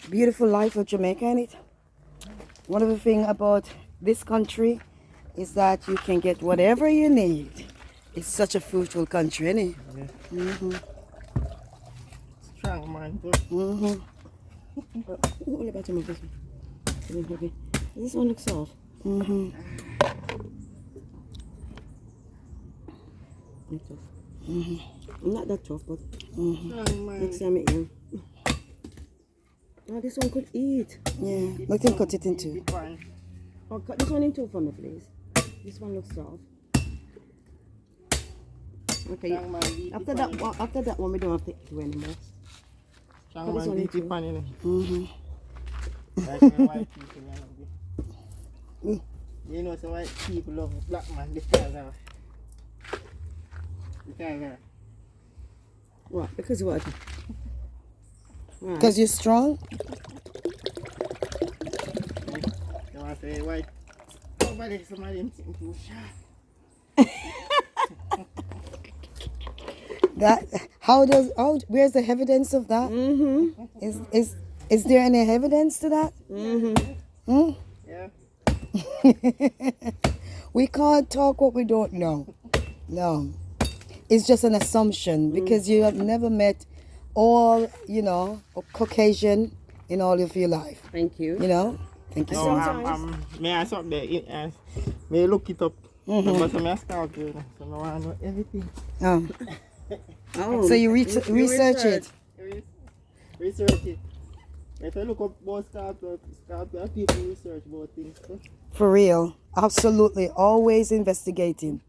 beautiful life of Jamaica, ain't it? One of the things about this country is that you can get whatever you need. It's such a fruitful country, isn't it? Yeah. Mm-hmm. Strong man. Mm-hmm. What about this one? This one looks soft. Mm-hmm. Mm-hmm. Not that tough, but next time it is. Oh, this one could eat. Yeah, let him cut it in two. Oh, cut this one in two for me, please. This one looks soft. Okay. After that one, we don't have to do anymore. Strong man beat it pan in. Like white people, you know, so white people love black man because of what? Because what? Because you're strong? You want to say white? Nobody, somebody in too sharp. That where's the evidence of that? Is there any evidence to that? Yeah. We can't talk what we don't know. No. It's just an assumption because you have never met all, Caucasian in all of your life. Thank you. Thank you No, so much. may I stop there? May I look it up? But I scout you, so I want to know everything. So you research it? Research it. If I look up about scout people research about things. For real. Absolutely. Always investigating.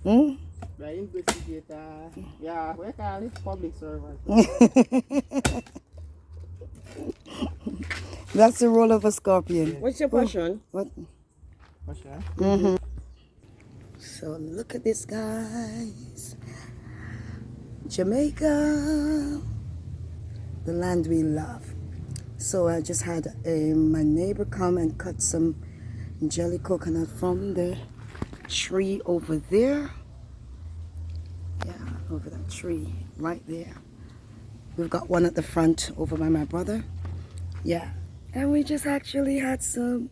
The investigator, yeah, we call it public servant. That's the role of a scorpion. What's your passion? What? Passion? So look at this, guys. Jamaica, the land we love. So I just had my neighbor come and cut some jelly coconut from the tree over there. Yeah, over that tree right there. We've got one at the front over by my brother. Yeah, and we just actually had some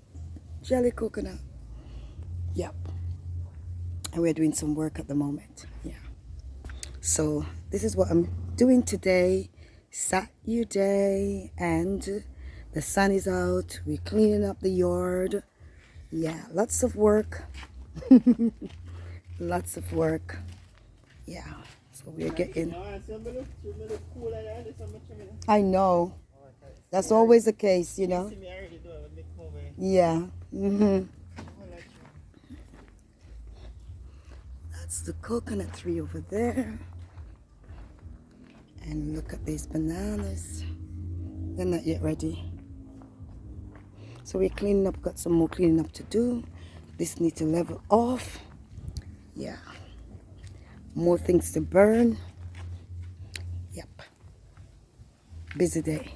jelly coconut. Yep. And we're doing some work at the moment. Yeah. So this is what I'm doing today. Saturday, and the sun is out. We're cleaning up the yard. Yeah, lots of work. Lots of work. Yeah, so we're getting. I know. That's always the case, Yeah. That's the coconut tree over there. And look at these bananas. They're not yet ready. So we're cleaning up, got some more cleaning up to do. This needs to level off. Yeah. More things to burn. Yep. Busy day.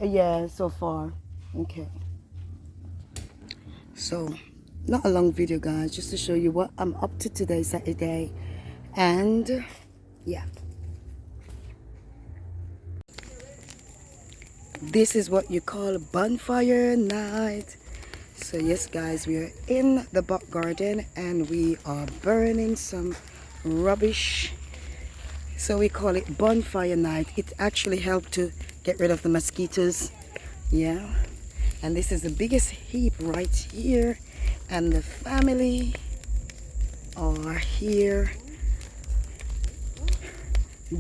Yeah, so far. Okay. So, not a long video, guys, just to show you what I'm up to today, Saturday. And, yeah. This is what you call a bonfire night. So yes, guys, we are in the back garden and we are burning some rubbish. So we call it bonfire night. It actually helped to get rid of the mosquitoes. Yeah. And this is the biggest heap right here. And the family are here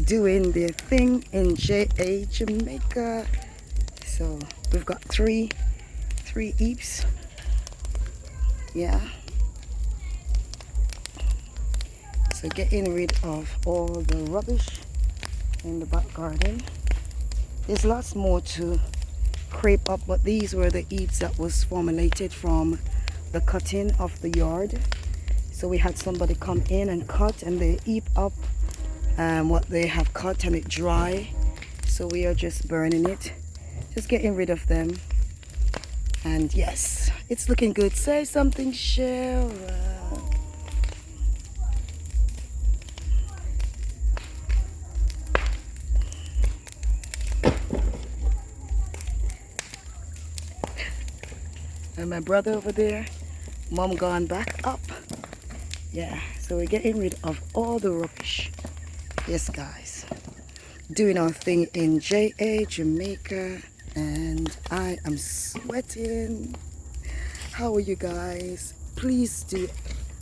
doing their thing in Jamaica. So we've got three heaps. Yeah. So getting rid of all the rubbish in the back garden. There's lots more to scrape up, but these were the heaps that was formulated from the cutting of the yard. So we had somebody come in and cut, and they heap up what they have cut, and it dry. So we are just burning it, just getting rid of them. And yes, it's looking good. Say something, Cheryl. And my brother over there, mom gone back up. Yeah, so we're getting rid of all the rubbish. Yes, guys. Doing our thing in Jamaica. And I am sweating. How are you guys? Please do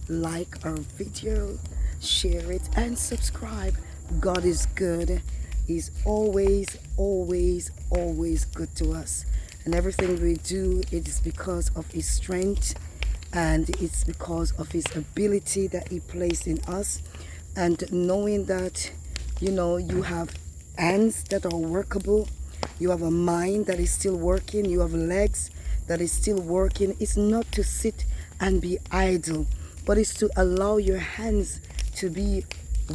like our video, share it, and subscribe. God is good. He's always, always, always good to us. And everything we do, it is because of His strength, and it's because of His ability that He placed in us. And knowing that, you know, you have hands that are workable, you have a mind that is still working, you have legs that is still working. It's not to sit and be idle, but it's to allow your hands to be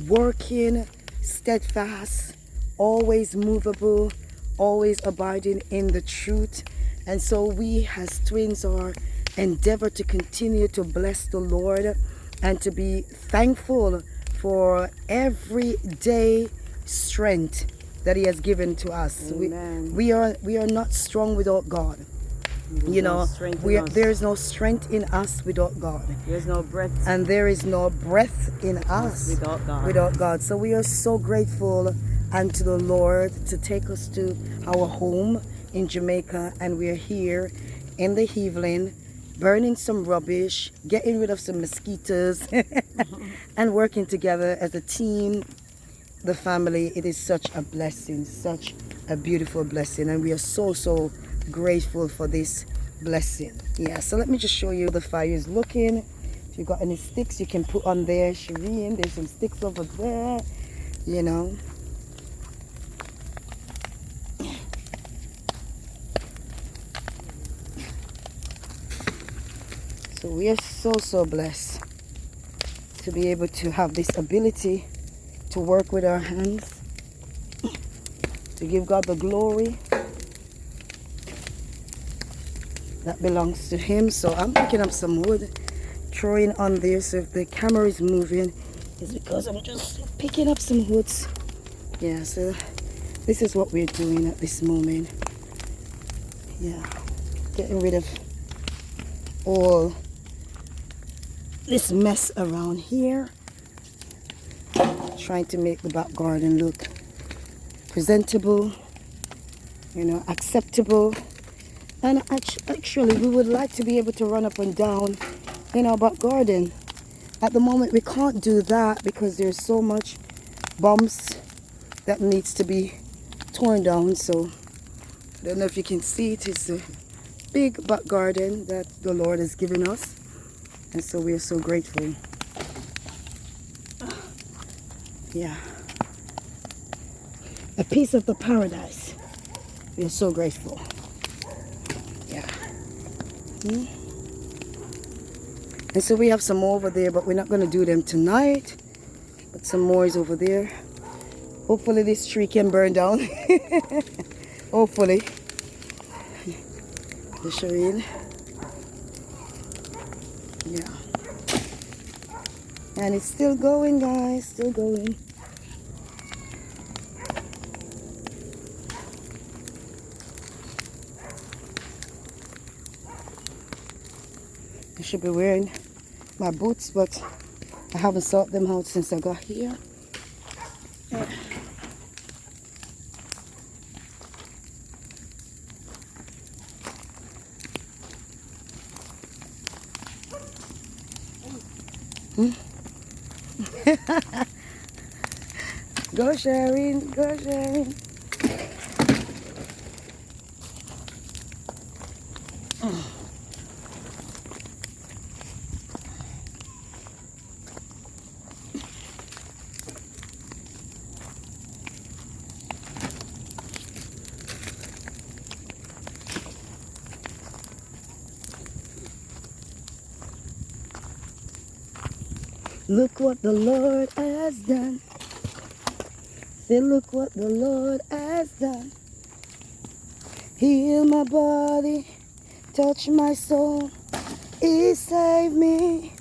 working, steadfast, always movable, always abiding in the truth. And so we as twins are endeavor to continue to bless the Lord and to be thankful for every day strength that He has given to us. We are not strong without God. You know, there is no strength in us without God. There's no breath. And there is no breath in us without God. So we are so grateful unto the Lord to take us to our home in Jamaica. And we are here in the evening, burning some rubbish, getting rid of some mosquitoes, and working together as a team, the family. It is such a blessing, such a beautiful blessing. And we are so, so grateful for this blessing. Yeah, so let me just show you the fire is looking. If you got any sticks you can put on there, Shireen, there's some sticks over there, you know. So we are so, so blessed to be able to have this ability to work with our hands, to give God the glory that belongs to Him. So I'm picking up some wood, throwing on there. So if the camera is moving, it's because I'm just picking up some woods. Yeah, so this is what we're doing at this moment. Yeah, getting rid of all this mess around here, trying to make the back garden look presentable, you know, acceptable. And actually, we would like to be able to run up and down in our back garden. At the moment, we can't do that because there's so much bumps that needs to be torn down. So, I don't know if you can see it. It's a big back garden that the Lord has given us. And so we are so grateful. Yeah. A piece of the paradise. We are so grateful. Yeah. And so we have some more over there, but we're not going to do them tonight. But some more is over there. Hopefully this tree can burn down. Hopefully. The Shireen. Yeah. And it's still going, guys. Still going. I should be wearing my boots, but I haven't sorted them out since I got here. Yeah. Go, Shireen. Go, Shireen. Look what the Lord has done. Say, look what the Lord has done. Heal my body, touch my soul. He saved me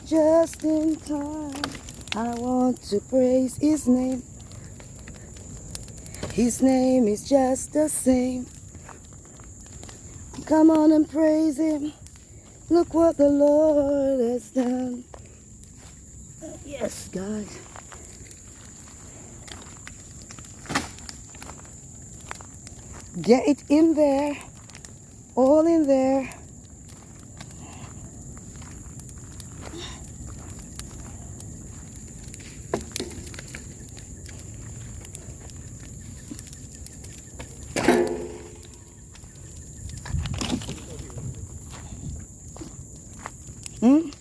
just in time. I want to praise His name. His name is just the same. Come on and praise Him. Look what the Lord has done. Yes, guys. Get it in there. All in there. Hmm?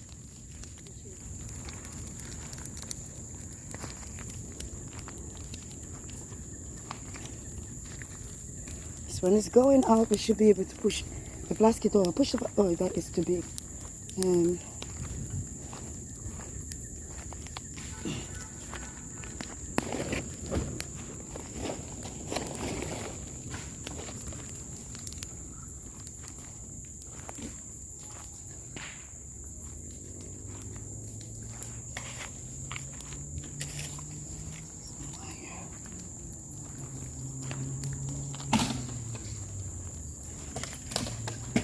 So when it's going out, we should be able to push the basket over. Push the, oh, that is too big.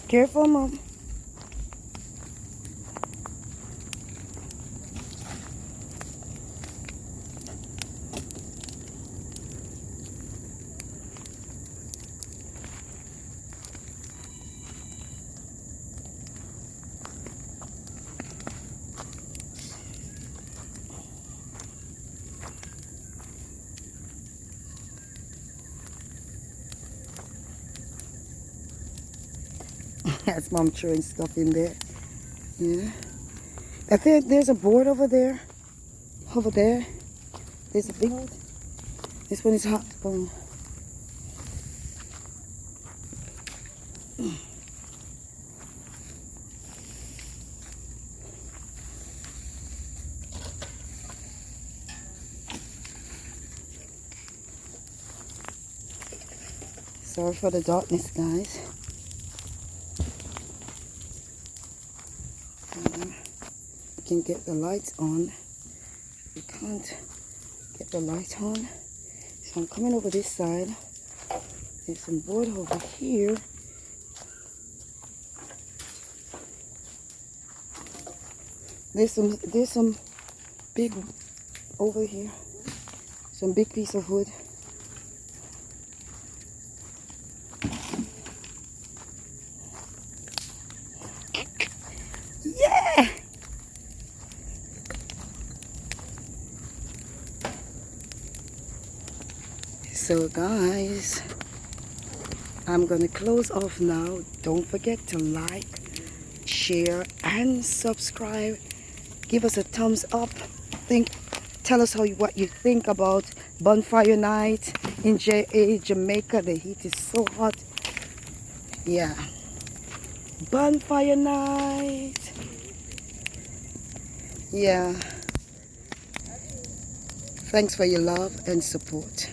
Careful, Mom. That's Mom throwing stuff in there. Yeah. I think there's a board over there. Over there. There's a big one. This one is hot. Sorry for the darkness, guys. We can get the lights on. We can't get the light on. So I'm coming over this side. There's some board over here. There's some big over here. Some big piece of wood. Yeah! So guys, I'm gonna close off now. Don't forget to like, share, and subscribe. Give us a thumbs up. Tell us what you think about Bonfire Night in Jamaica. The heat is so hot. Yeah. Bonfire Night. Yeah. Thanks for your love and support.